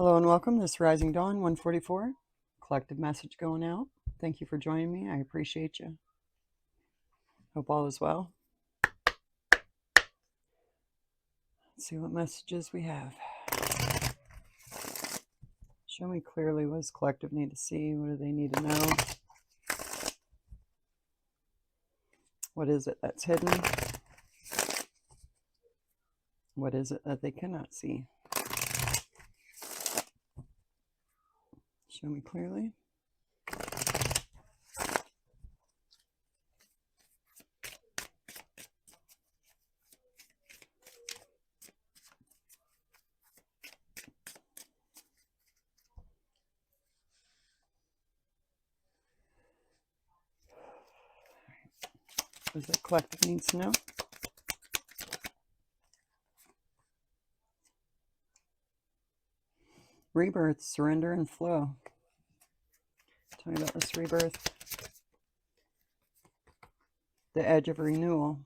Hello and welcome. This is Rising Dawn 144. Collective message going out. Thank you for joining me. I appreciate you. Hope all is well. Let's see what messages we have. Show me clearly what does collective need to see? What do they need to know? What is it that's hidden? What is it that they cannot see? Show me clearly. What is it collective needs to know? Rebirth, surrender, and flow. Tell me about this rebirth. The edge of renewal.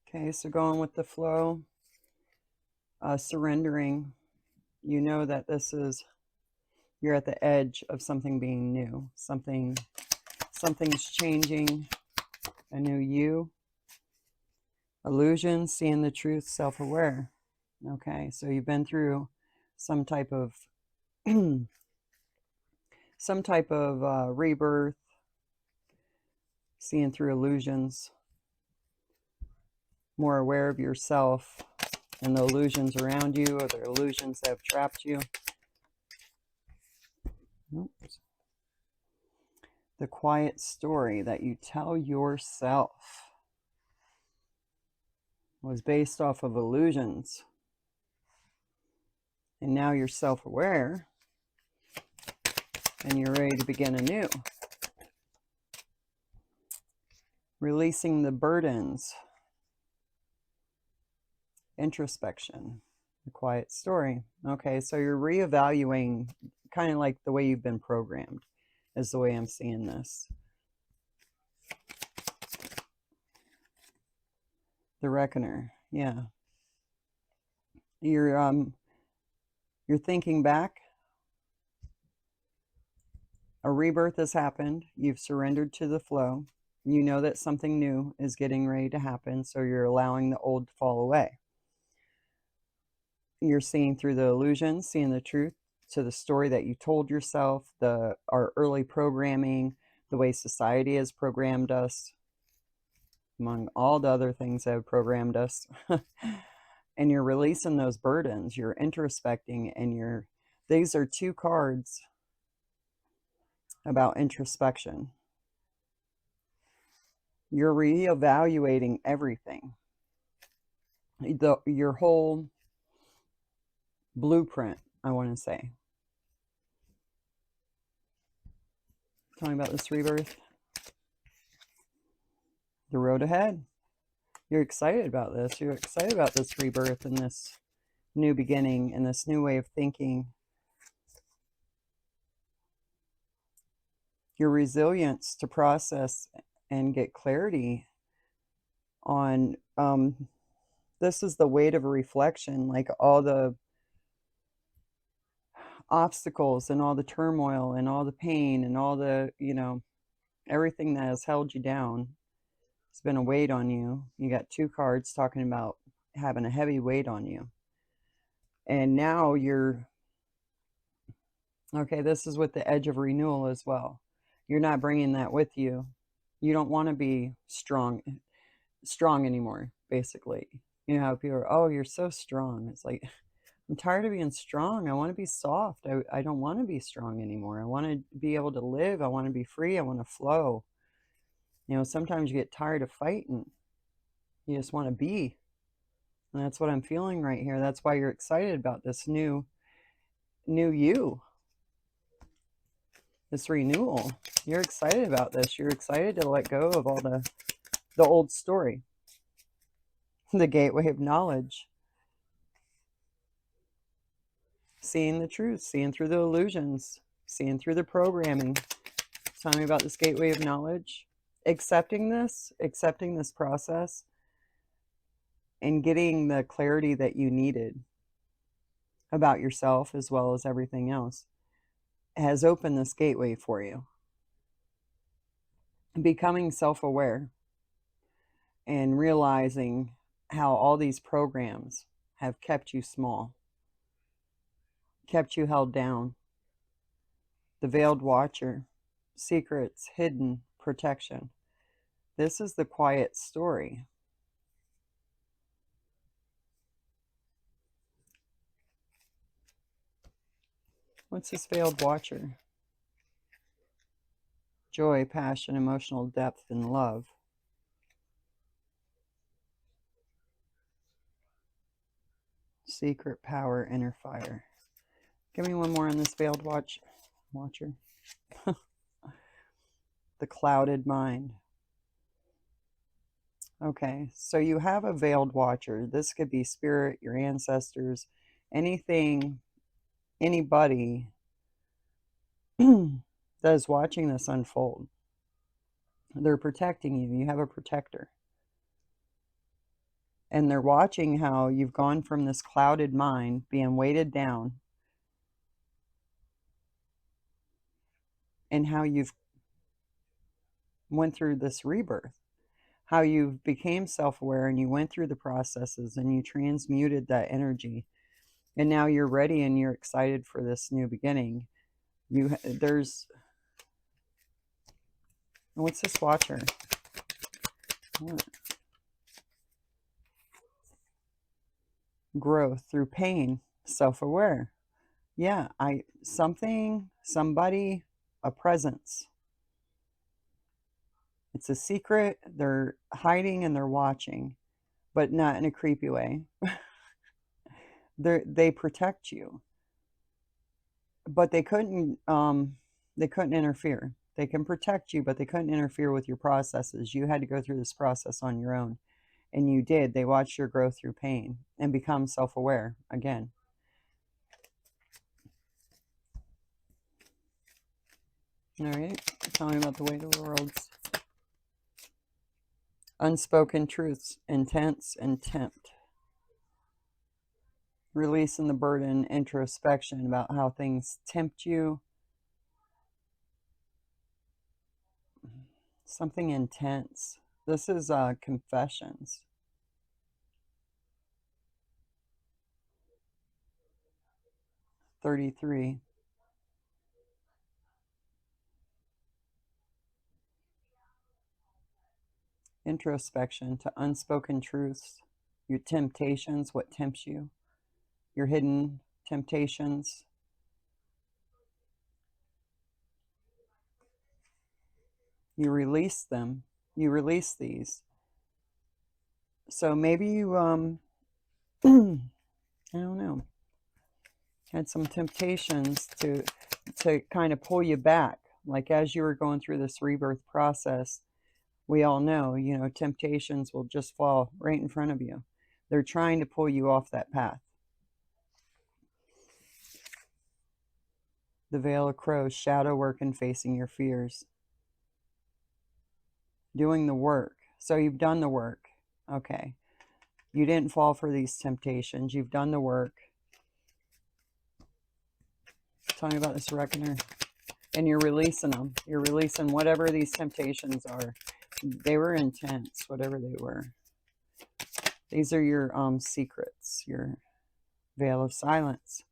Okay, so going with the flow, surrendering. You know that this is, you're at the edge of something being new. Something's changing, a new you. Illusion, seeing the truth, self-aware. Okay, so you've been through some type of rebirth, seeing through illusions, more aware of yourself and the illusions around you, or the illusions that have trapped you. Oops. The quiet story that you tell yourself was based off of illusions. And now you're self-aware and you're ready to begin anew. Releasing the burdens. Introspection. The quiet story. Okay, so you're reevaluating kind of like the way you've been programmed, is the way I'm seeing this. The Reckoner. Yeah. You're thinking back. A rebirth has happened. You've surrendered to the flow. You know that something new is getting ready to happen, so you're allowing the old to fall away. You're seeing through the illusions, seeing the truth to the story that you told yourself, our early programming, the way society has programmed us, among all the other things that have programmed us. And you're releasing those burdens. You're introspecting, and these are two cards about introspection. You're reevaluating everything. Your whole blueprint, I want to say. Tell me about this rebirth. The road ahead. You're excited about this. You're excited about this rebirth and this new beginning and this new way of thinking. Your resilience to process and get clarity on, this is the weight of a reflection, like all the obstacles and all the turmoil and all the pain and all the, everything that has held you down. It's been a weight on you. You got two cards talking about having a heavy weight on you. And now okay, this is with the edge of renewal as well. You're not bringing that with you. You don't want to be strong anymore, basically. You know how people are, oh, you're so strong. It's like, I'm tired of being strong. I want to be soft. I don't want to be strong anymore. I want to be able to live. I want to be free. I want to flow. Sometimes you get tired of fighting. You just want to be. And that's what I'm feeling right here. That's why you're excited about this new you. This renewal. You're excited about this. You're excited to let go of all the old story. The gateway of knowledge. Seeing the truth, seeing through the illusions, seeing through the programming. Tell me about this gateway of knowledge. Accepting this process, and getting the clarity that you needed. about yourself as well as everything else, has opened this gateway for you. Becoming self-aware and realizing how all these programs have kept you small, kept you held down. The veiled watcher, secrets, hidden, protection. This is the quiet story. What's this veiled watcher? Joy, passion, emotional depth, and love. Secret, power, inner fire. Give me one more on this veiled watcher. The clouded mind. Okay, so you have a veiled watcher. This could be spirit, your ancestors, anything, anybody that is watching this unfold. They're protecting you. You have a protector. And they're watching how you've gone from this clouded mind being weighted down and how you've went through this rebirth, how you became self-aware and you went through the processes and you transmuted that energy, and now you're ready and you're excited for this new beginning. What's this watcher? What? Growth through pain, self-aware. Yeah, somebody, a presence. It's a secret. They're hiding and they're watching, but not in a creepy way. They protect you, but they couldn't interfere. They can protect you, but they couldn't interfere with your processes. You had to go through this process on your own, and you did. They watched your growth through pain and become self-aware again. All right, tell me about the weight of the worlds. Unspoken truths, intense and tempt. Releasing the burden, introspection about how things tempt you. Something intense. This is confessions. $33. Introspection to unspoken truths, your temptations, what tempts you, your hidden temptations. You release them. You release these. So maybe you, I don't know, had some temptations to kind of pull you back. Like as you were going through this rebirth process, we all know, temptations will just fall right in front of you. They're trying to pull you off that path. The veil of crows, shadow work and facing your fears. Doing the work. So you've done the work. Okay. You didn't fall for these temptations. You've done the work. Tell me about this reckoner. And you're releasing them. You're releasing whatever these temptations are. They were intense, whatever they were. These are your secrets, your veil of silence.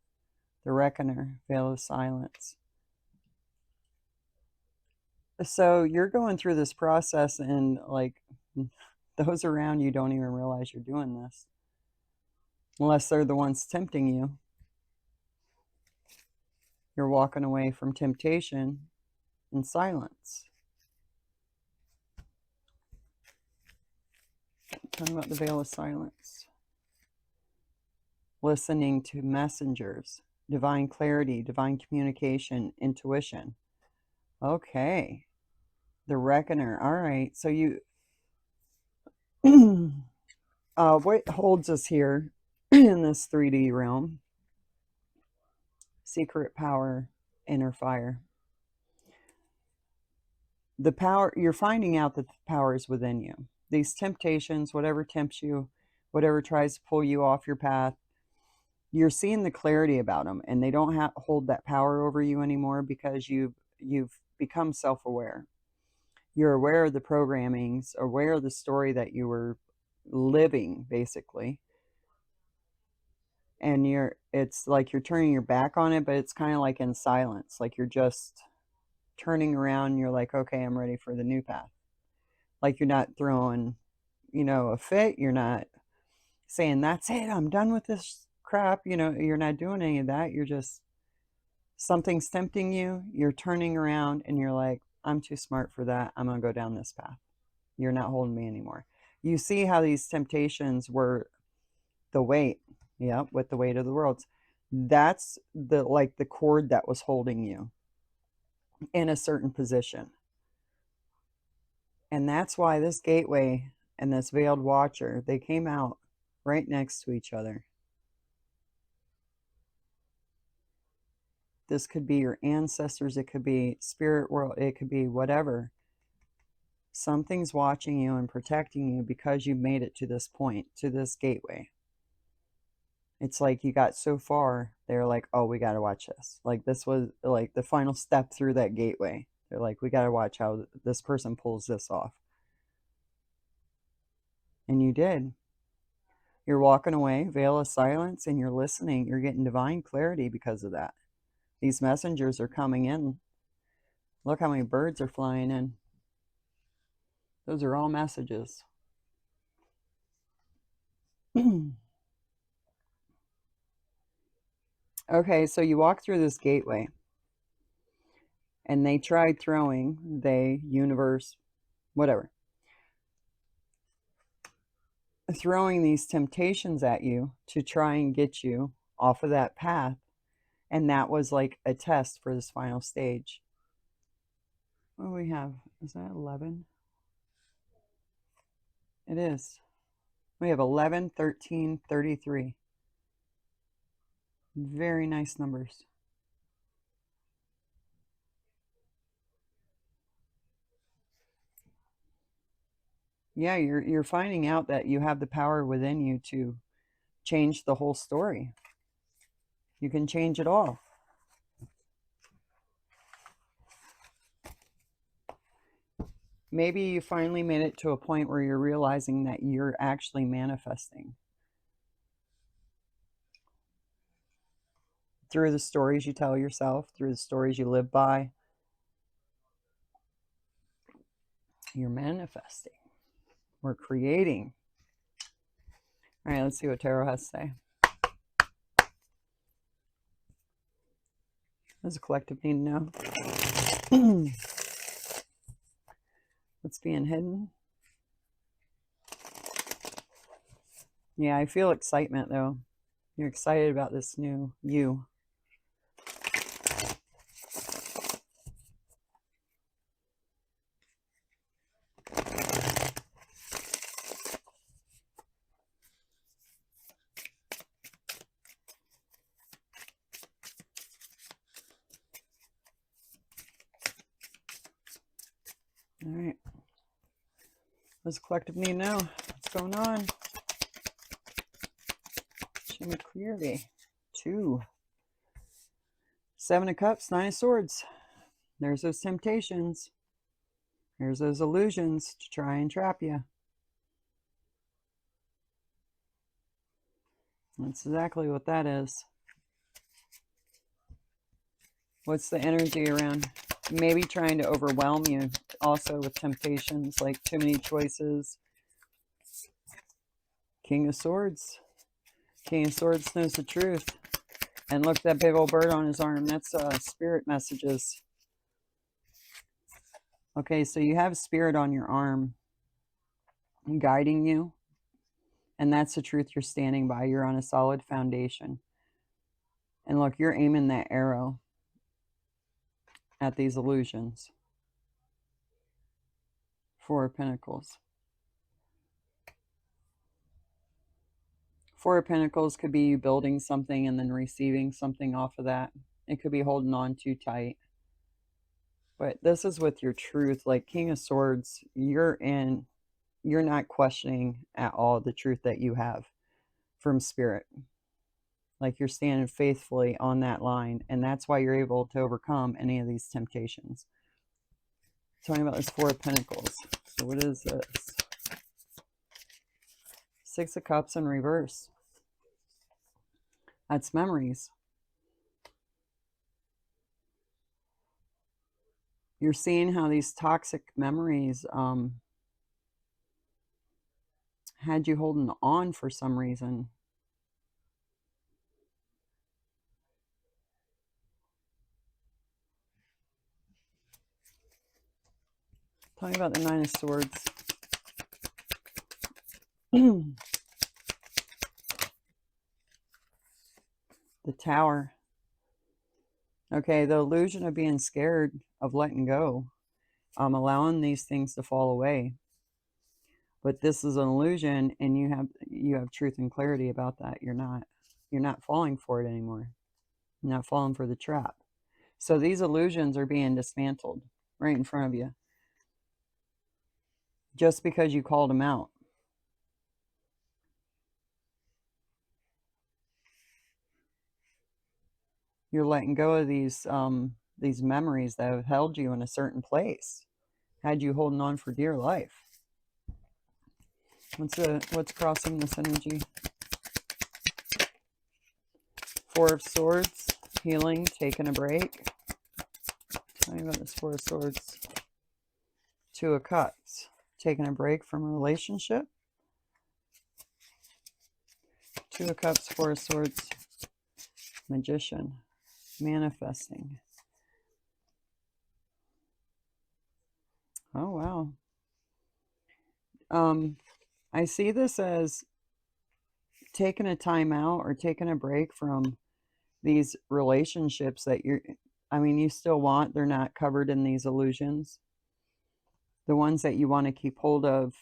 The reckoner, veil of silence. So you're going through this process and like those around you don't even realize you're doing this. Unless they're the ones tempting you. You're walking away from temptation in silence. Talking about the veil of silence. Listening to messengers, divine clarity, divine communication, intuition. Okay. The reckoner. All right. So you, what holds us here in this 3D realm? Secret, power, inner fire. The power, you're finding out that the power is within you. These temptations, whatever tempts you, whatever tries to pull you off your path, you're seeing the clarity about them, and they don't hold that power over you anymore because you've become self-aware. You're aware of the programmings, aware of the story that you were living, basically. And it's like you're turning your back on it, but it's kind of like in silence, like you're just turning around and you're like, okay, I'm ready for the new path. Like you're not throwing, a fit. You're not saying, that's it, I'm done with this crap. You're not doing any of that. You're just, something's tempting you. You're turning around and you're like, I'm too smart for that. I'm going to go down this path. You're not holding me anymore. You see how these temptations were the weight. Yeah, with the weight of the worlds. That's the cord that was holding you in a certain position. And that's why this gateway and this veiled watcher, they came out right next to each other. This could be your ancestors, it could be spirit world, it could be whatever. Something's watching you and protecting you because you made it to this point, to this gateway. It's like you got so far, they're like, oh, we got to watch this. Like this was like the final step through that gateway. They're like, we got to watch how this person pulls this off. And you did. You're walking away, veil of silence, and you're listening. You're getting divine clarity because of that. These messengers are coming in. Look how many birds are flying in. Those are all messages. Okay, so you walk through this gateway, and they tried throwing, universe, whatever, throwing these temptations at you to try and get you off of that path. And that was like a test for this final stage. What do we have? Is that 11? It is. We have 11, 13, 33. Very nice numbers. Yeah, you're finding out that you have the power within you to change the whole story. You can change it all. Maybe you finally made it to a point where you're realizing that you're actually manifesting through the stories you tell yourself, through the stories you live by. You're manifesting. We're creating. All right, let's see what tarot has to say. What does a collective need to know? What's being hidden? Yeah, I feel excitement though. You're excited about this new you. All right. What does the collective need to know? What's going on? Show me clearly. 2. 7 of Cups, 9 of Swords. There's those temptations. There's those illusions to try and trap you. That's exactly what that is. What's the energy around? Maybe trying to overwhelm you also with temptations, like too many choices. King of Swords. King of Swords knows the truth. And look at that big old bird on his arm. That's spirit messages. Okay, so you have spirit on your arm guiding you. And that's the truth you're standing by. You're on a solid foundation. And look, you're aiming that arrow at these illusions. 4 of Pentacles. 4 of Pentacles could be you building something and then receiving something off of that. It could be holding on too tight. But this is with your truth. Like King of Swords, you're not questioning at all the truth that you have from spirit. Like you're standing faithfully on that line, and that's why you're able to overcome any of these temptations. Talking about this Four of Pentacles. So what is this? Six of Cups in reverse. That's memories. You're seeing how these toxic memories had you holding on for some reason. Talking about the Nine of Swords. The Tower. Okay, the illusion of being scared of letting go, allowing these things to fall away. But this is an illusion, and you have truth and clarity about that. You're not falling for it anymore. You're not falling for the trap. So these illusions are being dismantled right in front of you, just because you called them out. You're letting go of these memories that have held you in a certain place, had you holding on for dear life. What's crossing this energy? Four of Swords, healing, taking a break. Tell me about this Four of Swords. Two of Cups, taking a break from a relationship. Two of Cups, Four of Swords, Magician, manifesting. Oh, wow. I see this as taking a time out or taking a break from these relationships that you still want. They're not covered in these illusions. The ones that you want to keep hold of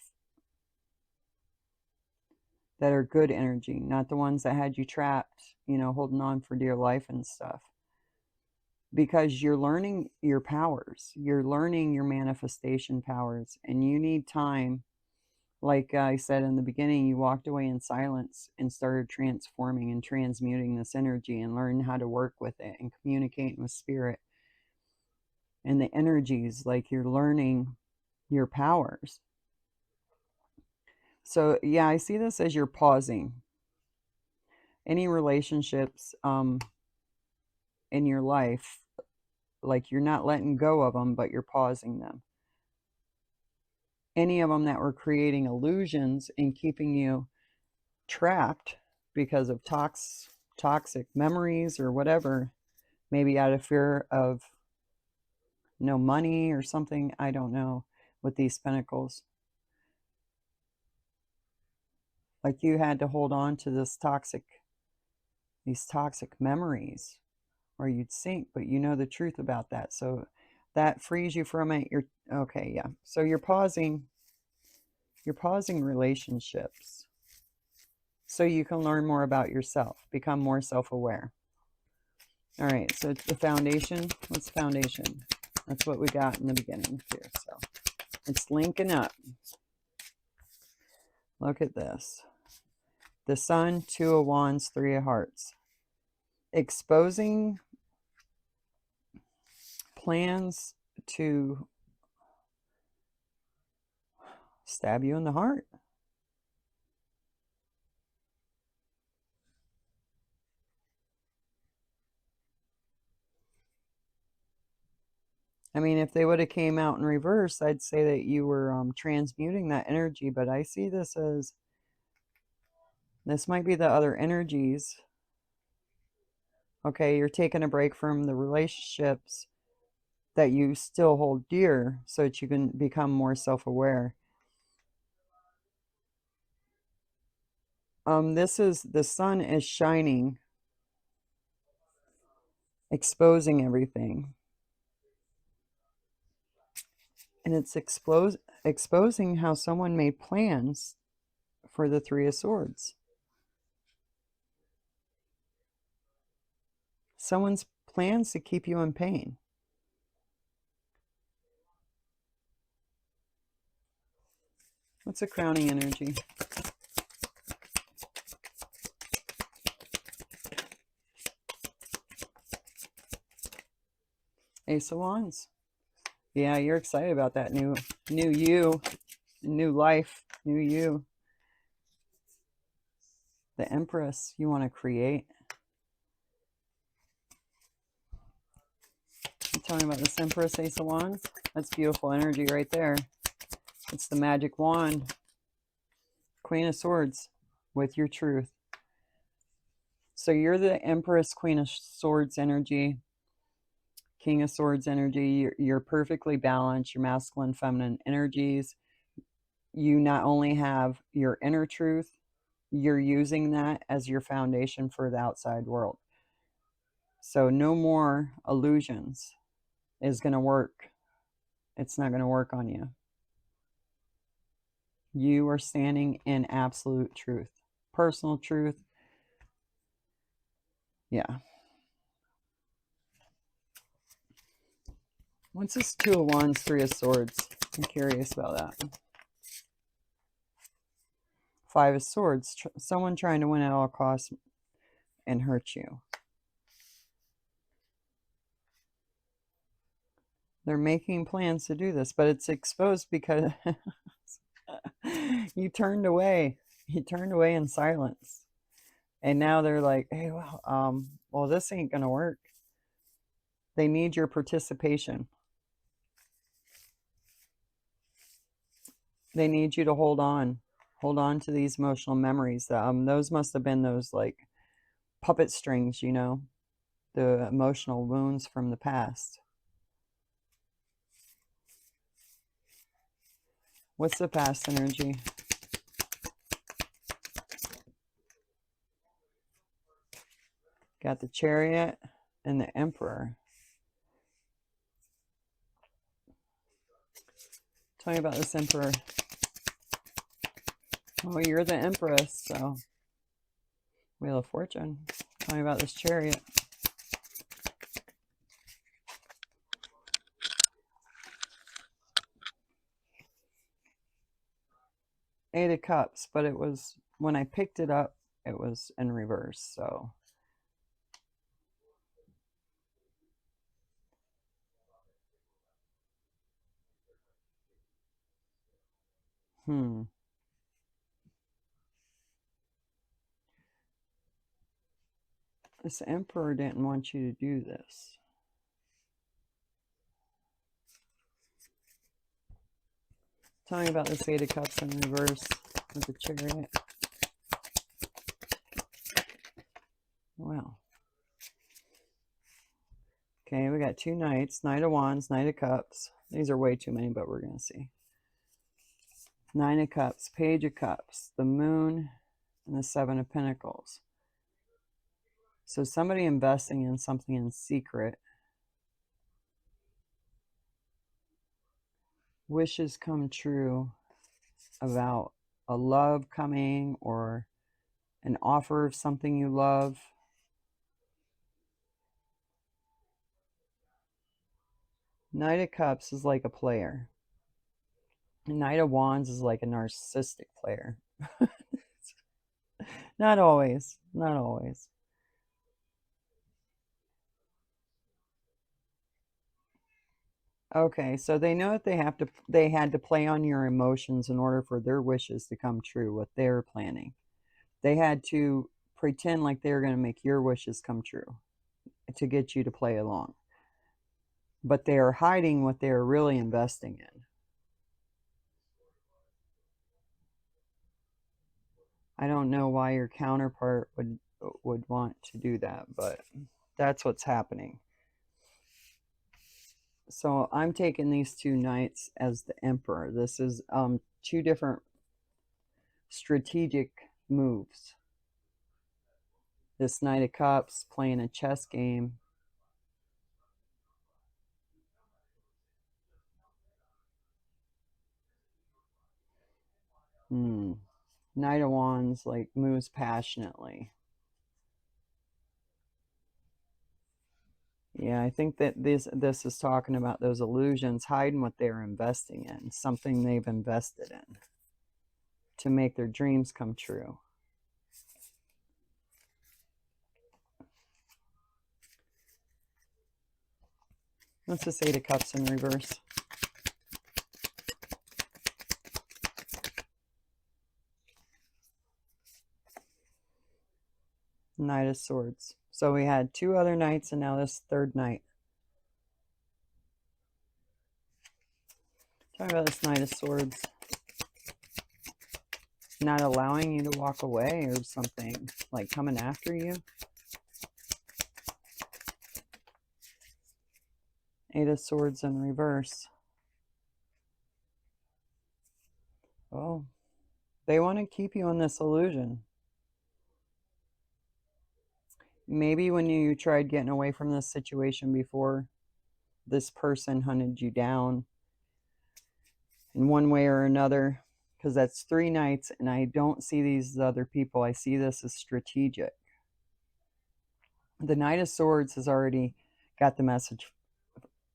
that are good energy, not the ones that had you trapped, holding on for dear life and stuff. Because you're learning your powers, you're learning your manifestation powers, and you need time. Like I said in the beginning, you walked away in silence and started transforming and transmuting this energy and learning how to work with it and communicating with spirit and the energies. Like you're learning your powers. So yeah, I see this as you're pausing. Any relationships in your life, like you're not letting go of them, but you're pausing them. Any of them that were creating illusions and keeping you trapped because of toxic memories or whatever, maybe out of fear of no money or something, I don't know, with these pentacles. Like you had to hold on to these toxic memories or you'd sink, but you know the truth about that. So that frees you from it. Okay, yeah. So you're pausing relationships so you can learn more about yourself, become more self-aware. All right, so the foundation, what's the foundation? That's what we got in the beginning here. So it's linking up. Look at this. The Sun, Two of Wands, Three of Hearts. Exposing plans to stab you in the heart. I mean, if they would have came out in reverse, I'd say that you were transmuting that energy, but I see this as, this might be the other energies. Okay, you're taking a break from the relationships that you still hold dear so that you can become more self-aware. This is, the sun is shining, exposing everything. And it's exposing how someone made plans for the Three of Swords. Someone's plans to keep you in pain. What's a crowning energy? Ace of Wands. Yeah, you're excited about that new you, new life, new you. The Empress, you want to create. Tell me about this Empress, Ace of Wands. That's beautiful energy right there. It's the magic wand. Queen of Swords with your truth. So you're the Empress, Queen of Swords energy, King of Swords energy. You're perfectly balanced, your masculine, feminine energies. You not only have your inner truth, you're using that as your foundation for the outside world. So no more illusions is going to work. It's not going to work on you. You are standing in absolute truth, personal truth. Yeah. What's this Two of Wands, Three of Swords? I'm curious about that. Five of Swords. Someone trying to win at all costs and hurt you. They're making plans to do this, but it's exposed because you turned away. You turned away in silence. And now they're like, hey, well, this ain't going to work. They need your participation. They need you to hold on to these emotional memories. Those must have been those like puppet strings, you know, the emotional wounds from the past. What's the past energy? Got the Chariot and the Emperor. Tell me about this Emperor. Oh, you're the Empress, so Wheel of Fortune. Tell me about this Chariot. Eight of Cups, but it was, when I picked it up, it was in reverse, so. This Emperor didn't want you to do this. Tell me about this Eight of Cups in reverse with the Chariot. Wow. Okay, we got two Knights. Knight of Wands, Knight of Cups. These are way too many, but we're going to see. Nine of Cups, Page of Cups, the Moon, and the Seven of Pentacles. So somebody investing in something in secret. Wishes come true about a love coming or an offer of something you love. Knight of Cups is like a player. Knight of Wands is like a narcissistic player. Not always. Not always. Okay, so they know that they had to play on your emotions in order for their wishes to come true, what they're planning. They had to pretend like they were going to make your wishes come true to get you to play along. But they are hiding what they are really investing in. I don't know why your counterpart would want to do that, but that's what's happening. So I'm taking these two knights as the Emperor. This is two different strategic moves. This Knight of Cups playing a chess game. Knight of Wands like moves passionately. Yeah, I think that this is talking about those illusions, hiding what they're investing in, something they've invested in to make their dreams come true. What's this Eight of Cups in reverse? Knight of Swords. So we had 2 other knights and now this 3rd knight. Talk about this Knight of Swords. Not allowing you to walk away or something. Like coming after you. Eight of Swords in reverse. Oh. They want to keep you in this illusion. Maybe when you tried getting away from this situation before, this person hunted you down in one way or another, because that's 3 knights, and I don't see these as other people. I see this as strategic. The Knight of Swords has already got the message.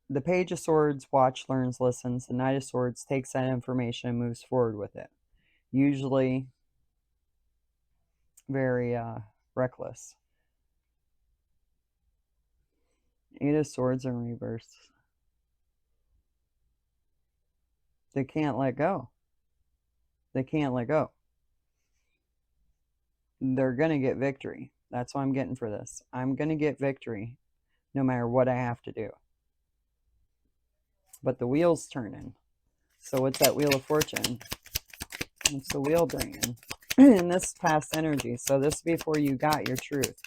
The Page of Swords, watch, learns, listens. The Knight of Swords takes that information and moves forward with it. Usually very reckless. Eight of Swords in reverse. They can't let go. They can't let go. They're going to get victory. That's what I'm getting for this. I'm going to get victory no matter what I have to do. But the wheel's turning. So what's that Wheel of Fortune? What's the wheel bringing? And this past energy. So this is before you got your truth.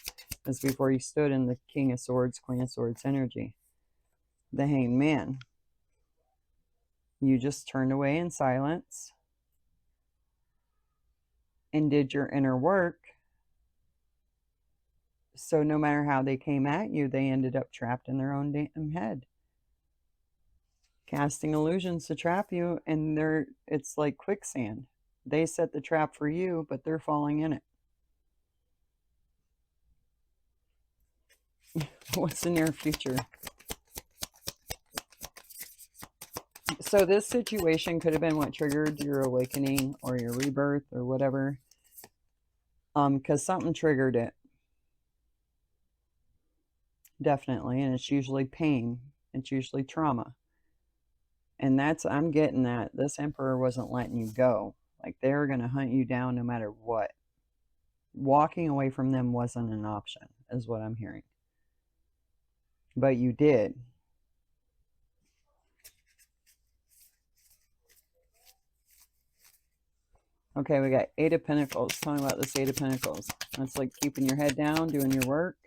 This is before you stood in the King of Swords, Queen of Swords energy. The Hanged Man. You just turned away in silence and did your inner work. So no matter how they came at you, they ended up trapped in their own damn head. Casting illusions to trap you, and it's like quicksand. They set the trap for you, but they're falling in it. What's the near future? So this situation could have been what triggered your awakening or your rebirth or whatever. Because something triggered it. Definitely. And it's usually pain. It's usually trauma. And I'm getting that. This Emperor wasn't letting you go. Like, they were going to hunt you down no matter what. Walking away from them wasn't an option, is what I'm hearing. But you did. Okay, we got Eight of Pentacles. Tell me about this Eight of Pentacles. That's like keeping your head down, doing your work.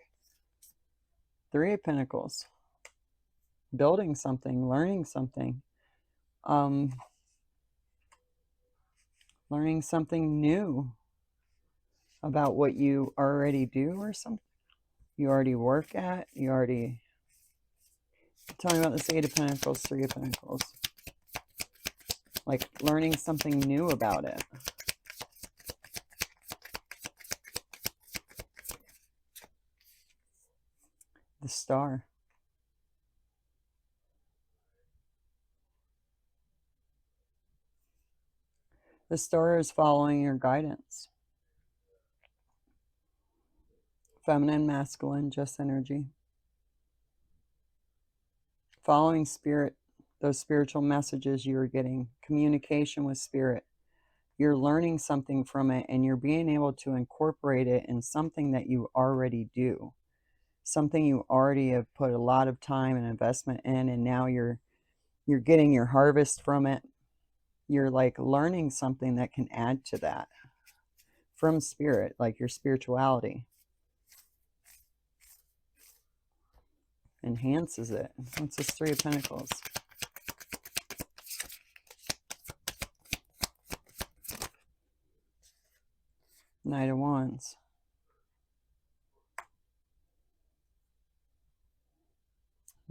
Three of Pentacles. Building something, learning something. Learning something new about what you already do or something. You already work at. You already... Tell me about this Eight of Pentacles, Three of Pentacles. Like learning something new about it. The Star. The Star is following your guidance. Feminine, masculine, just energy. Following spirit, those spiritual messages you're getting, communication with spirit. You're learning something from it, and you're being able to incorporate it in something that you already do. Something you already have put a lot of time and investment in, and now you're getting your harvest from it. You're like learning something that can add to that from spirit, like your spirituality. Enhances it. What's this Three of Pentacles? Knight of Wands.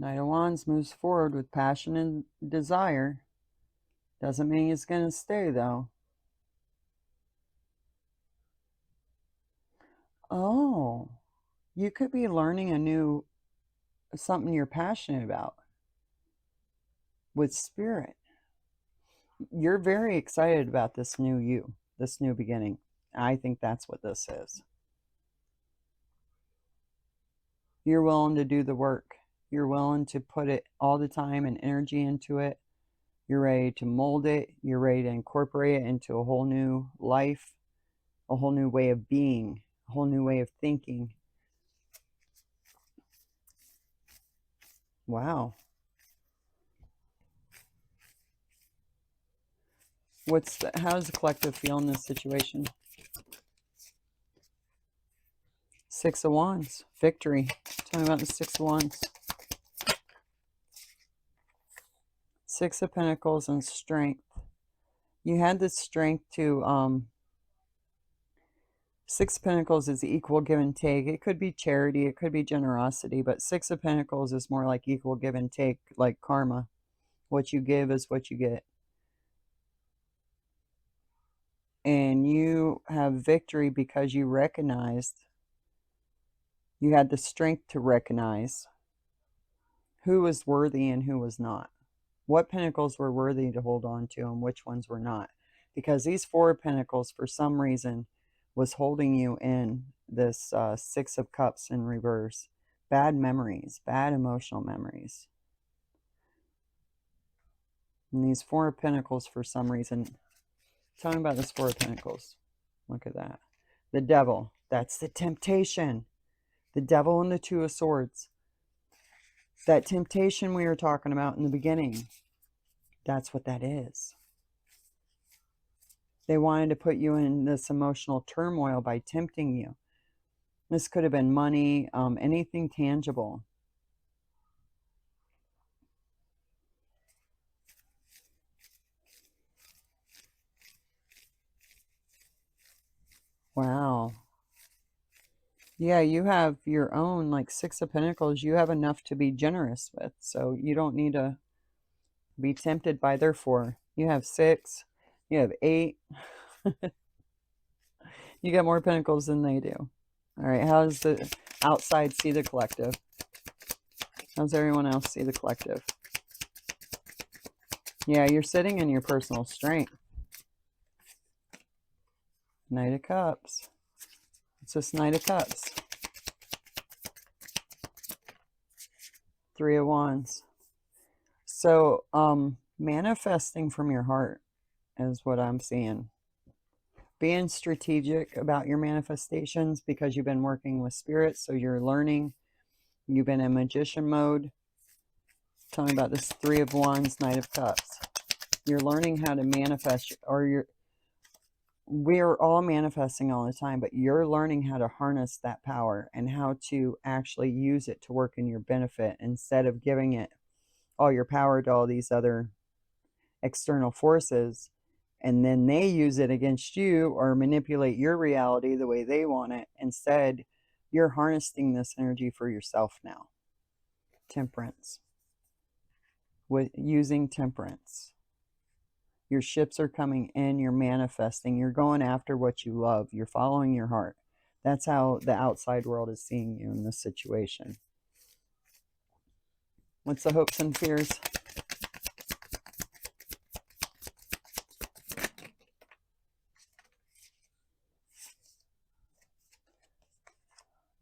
Knight of Wands moves forward with passion and desire. Doesn't mean it's going to stay, though. Oh, you could be learning a new, something you're passionate about with spirit. You're very excited about this new you, this new beginning. I think that's what this is. You're willing to do the work. You're willing to put it all the time and energy into it. You're ready to mold it. You're ready to incorporate it into a whole new life, a whole new way of being, a whole new way of thinking. Wow. How does the collective feel in this situation? Six of Wands, victory. Tell me about the Six of Wands. Six of Pentacles and strength. You had this strength to, Six of Pentacles is equal give and take. It could be charity, it could be generosity, but Six of Pentacles is more like equal give and take, like karma. What you give is what you get. And you have victory because you recognized, you had the strength to recognize who was worthy and who was not. What pentacles were worthy to hold on to and which ones were not. Because these Four of Pentacles, for some reason, was holding you in this Six of Cups in reverse. Bad memories, bad emotional memories. And these Four of Pentacles, for some reason, tell me about this Four of Pentacles. Look at that. The Devil, that's the temptation. The Devil and the Two of Swords. That temptation we were talking about in the beginning, that's what that is. They wanted to put you in this emotional turmoil by tempting you. This could have been money, anything tangible. Wow. Yeah, you have your own, like Six of Pentacles. You have enough to be generous with. So you don't need to be tempted by their four. You have six. You have eight. You got more pentacles than they do. All right, how does the outside see the collective? How does everyone else see the collective? Yeah, you're sitting in your personal strength. Knight of Cups. It's this Knight of Cups. Three of Wands. So, manifesting from your heart is what I'm seeing. Being strategic about your manifestations because you've been working with spirits, so you're learning. You've been in magician mode. Tell me about this Three of Wands, Knight of Cups. You're learning how to manifest, we're all manifesting all the time, but you're learning how to harness that power and how to actually use it to work in your benefit instead of giving it all your power to all these other external forces, and then they use it against you or manipulate your reality the way they want it. Instead, you're harnessing this energy for yourself now. Temperance. With using temperance. Your ships are coming in, you're manifesting, you're going after what you love, you're following your heart. That's how the outside world is seeing you in this situation. What's the hopes and fears?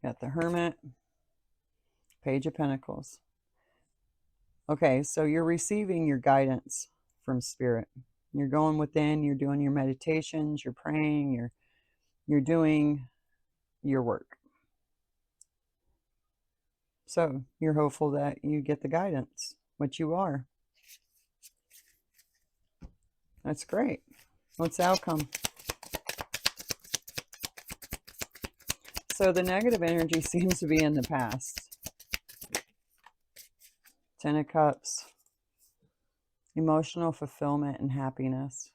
Got the Hermit, Page of Pentacles. Okay, so you're receiving your guidance from Spirit. You're going within, you're doing your meditations, you're praying, you're doing your work. So you're hopeful that you get the guidance, which you are. That's great. What's the outcome? So the negative energy seems to be in the past. Ten of Cups. Emotional fulfillment and happiness.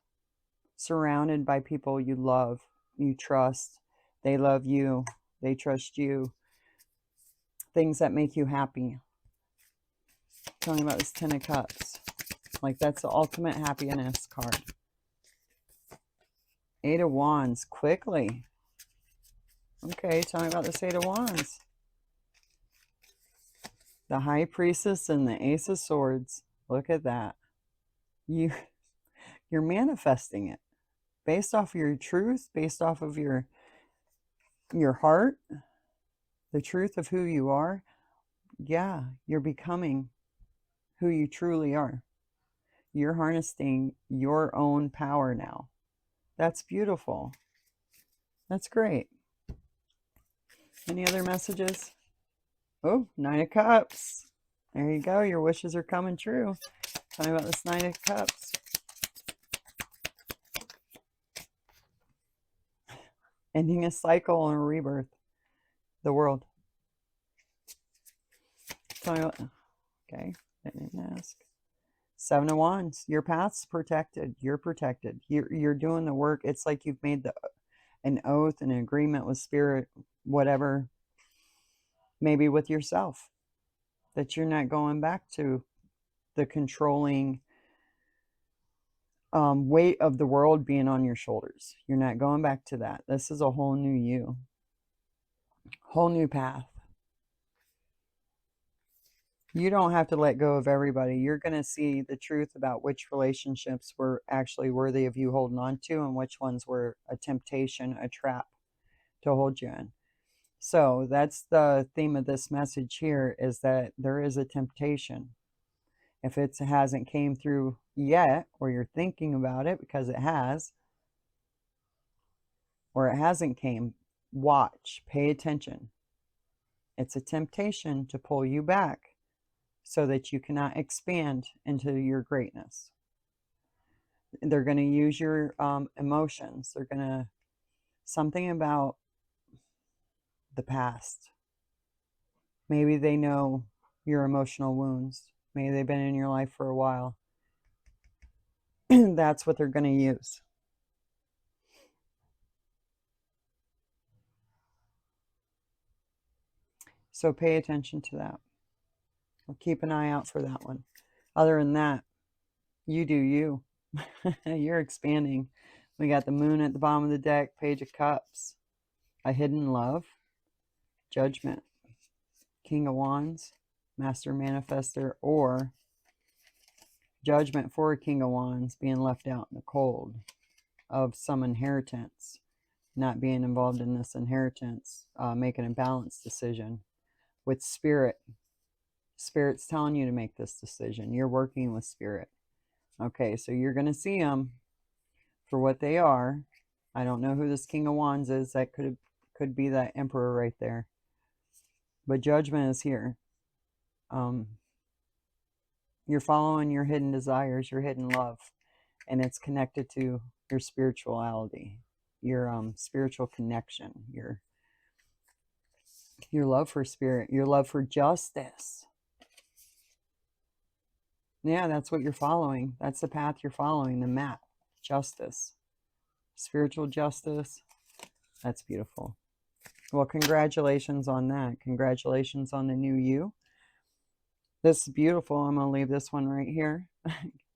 Surrounded by people you love, you trust. They love you. They trust you. Things that make you happy. Tell me about this Ten of Cups. Like, that's the ultimate happiness card. Eight of Wands. Quickly. Okay, tell me about this Eight of Wands. The High Priestess and the Ace of Swords. Look at that. You're manifesting it. Based off of your truth, based off of your heart, the truth of who you are. yeah, you're becoming who you truly are. You're harnessing your own power now. That's beautiful. That's great. Any other messages? Oh, Nine of Cups. There you go. Your wishes are coming true. Tell me about this Nine of Cups. Ending a cycle and a rebirth. The world. Tell me what. Okay. I didn't ask. Seven of Wands. Your path's protected. You're protected. You're doing the work. It's like you've made an oath, an agreement with spirit, whatever, maybe with yourself, that you're not going back to the controlling weight of the world being on your shoulders. You're not going back to that. This is a whole new you, whole new path. You don't have to let go of everybody. You're going to see the truth about which relationships were actually worthy of you holding on to and which ones were a temptation, a trap to hold you in. So that's the theme of this message here, is that there is a temptation. If it hasn't came through yet, or you're thinking about it because it has, or it hasn't came, watch, pay attention. It's a temptation to pull you back so that you cannot expand into your greatness. They're going to use your emotions. They're going to, something about the past. Maybe they know your emotional wounds. Maybe they've been in your life for a while. That's what they're going to use. So pay attention to that. We'll keep an eye out for that one. Other than that, you do you. You're expanding. We got the moon at the bottom of the deck, Page of Cups, a hidden love, Judgment, King of Wands, Master Manifester, or Judgment for a King of Wands, being left out in the cold of some inheritance, not being involved in this inheritance, making a balanced decision with Spirit. Spirit's telling you to make this decision. You're working with Spirit. Okay, so you're going to see them for what they are. I don't know who this King of Wands is. That could be that Emperor right there. But Judgment is here. You're following your hidden desires, your hidden love, and it's connected to your spirituality, your spiritual connection, your love for spirit, your love for justice. Yeah, that's what you're following. That's the path you're following, the map. Justice. Spiritual justice. That's beautiful. Well, congratulations on that. Congratulations on the new you. This is beautiful. I'm going to leave this one right here.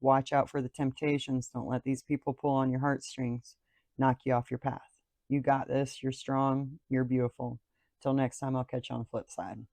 Watch out for the temptations. Don't let these people pull on your heartstrings, knock you off your path. You got this. You're strong. You're beautiful. Till next time, I'll catch you on the flip side.